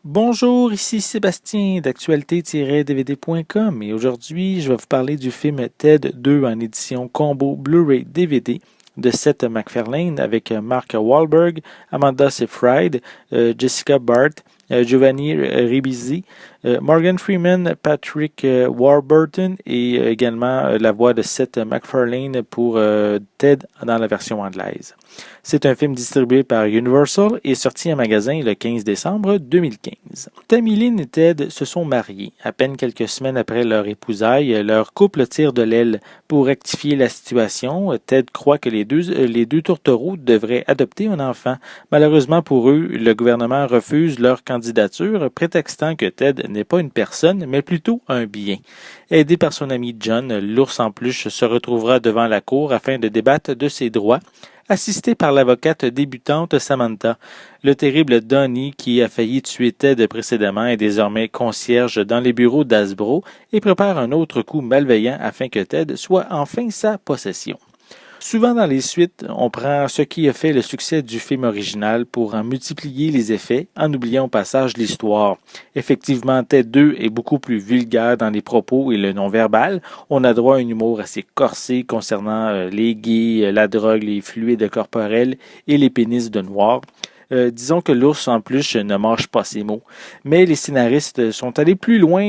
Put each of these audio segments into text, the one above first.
Bonjour, ici Sébastien d'actualité-dvd.com et aujourd'hui je vais vous parler du film Ted 2 en édition combo Blu-ray DVD de Seth MacFarlane avec Mark Wahlberg, Amanda Seyfried, Jessica Barth, Giovanni Ribisi, Morgan Freeman, Patrick Warburton et également la voix de Seth MacFarlane pour Ted dans la version anglaise. C'est un film distribué par Universal et sorti en magasin le 15 décembre 2015. Tammy Lynn et Ted se sont mariés. À peine quelques semaines après leur épousailles, leur couple tire de l'aile. Pour rectifier la situation, Ted croit que les deux tourtereaux devraient adopter un enfant. Malheureusement pour eux, le gouvernement refuse leur candidature, prétextant que Ted n'est pas une personne, mais plutôt un bien. Aidé par son ami John, l'ours en peluche se retrouvera devant la cour afin de débattre de ses droits, assisté par l'avocate débutante Samantha. Le terrible Donnie, qui a failli tuer Ted précédemment, est désormais concierge dans les bureaux d'Hasbro et prépare un autre coup malveillant afin que Ted soit enfin sa possession. Souvent dans les suites, on prend ce qui a fait le succès du film original pour en multiplier les effets en oubliant au passage l'histoire. Effectivement, Ted 2 est beaucoup plus vulgaire dans les propos et le non-verbal. On a droit à un humour assez corsé concernant les gays, la drogue, les fluides corporels et les pénis de noir. Disons que l'ours en peluche ne mâche pas ses mots. Mais les scénaristes sont allés plus loin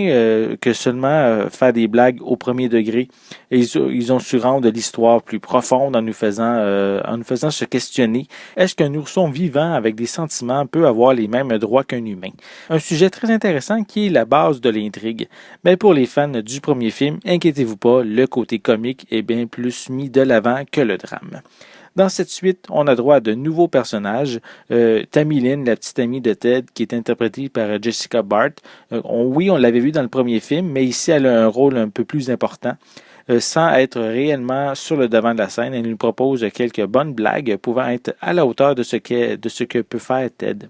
que seulement faire des blagues au premier degré. Et ils ont su rendre l'histoire plus profonde en nous faisant se questionner. Est-ce qu'un ourson vivant avec des sentiments peut avoir les mêmes droits qu'un humain? Un sujet très intéressant qui est la base de l'intrigue. Mais pour les fans du premier film, inquiétez-vous pas, le côté comique est bien plus mis de l'avant que le drame. Dans cette suite, on a droit à de nouveaux personnages. Tammy Lynn, la petite amie de Ted, qui est interprétée par Jessica Barth. Oui, on l'avait vu dans le premier film, mais ici, elle a un rôle un peu plus important. Sans être réellement sur le devant de la scène, elle nous propose quelques bonnes blagues pouvant être à la hauteur de ce que peut faire Ted.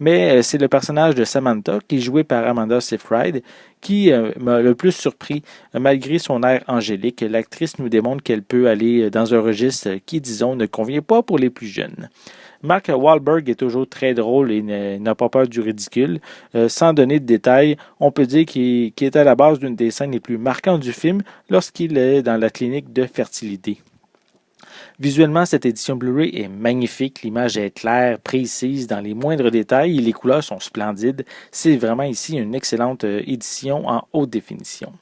Mais c'est le personnage de Samantha, qui est joué par Amanda Seyfried, qui m'a le plus surpris. Malgré son air angélique, l'actrice nous démontre qu'elle peut aller dans un registre qui, disons, ne convient pas pour les plus jeunes. Mark Wahlberg est toujours très drôle et n'a pas peur du ridicule. Sans donner de détails, on peut dire qu'il est à la base d'une des scènes les plus marquantes du film lorsqu'il est dans la clinique de fertilité. Visuellement, cette édition Blu-ray est magnifique. L'image est claire, précise dans les moindres détails et les couleurs sont splendides. C'est vraiment ici une excellente édition en haute définition.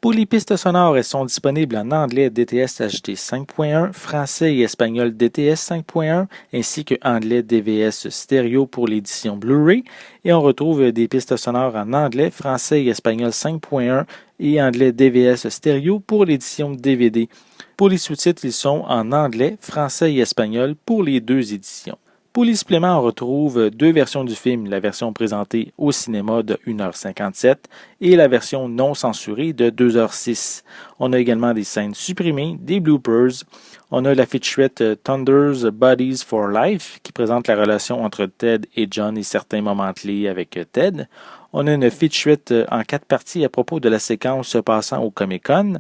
Pour les pistes sonores, elles sont disponibles en anglais DTS HD 5.1, français et espagnol DTS 5.1, ainsi que anglais DVS stéréo pour l'édition Blu-ray. Et on retrouve des pistes sonores en anglais, français et espagnol 5.1 et anglais DVS stéréo pour l'édition DVD. Pour les sous-titres, ils sont en anglais, français et espagnol pour les deux éditions. Pour les suppléments, on retrouve deux versions du film, la version présentée au cinéma de 1h57 et la version non censurée de 2h06. On a également des scènes supprimées, des bloopers. On a la featurette Thunder's Buddies for Life qui présente la relation entre Ted et John et certains moments clés avec Ted. On a une featurette en 4 parties à propos de la séquence se passant au Comic-Con.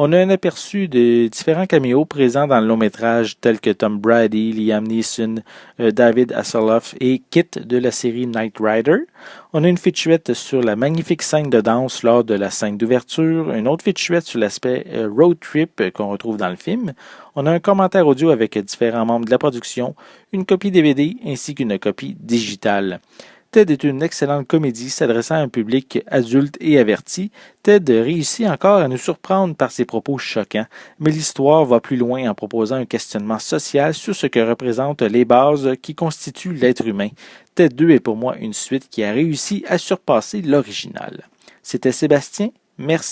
On a un aperçu de différents caméos présents dans le long-métrage tels que Tom Brady, Liam Neeson, David Hasselhoff et Kit de la série Knight Rider. On a une featurette sur la magnifique scène de danse lors de la scène d'ouverture, une autre featurette sur l'aspect road trip qu'on retrouve dans le film. On a un commentaire audio avec différents membres de la production, une copie DVD ainsi qu'une copie digitale. Ted est une excellente comédie s'adressant à un public adulte et averti. Ted réussit encore à nous surprendre par ses propos choquants, mais l'histoire va plus loin en proposant un questionnement social sur ce que représentent les bases qui constituent l'être humain. Ted 2 est pour moi une suite qui a réussi à surpasser l'original. C'était Sébastien, merci.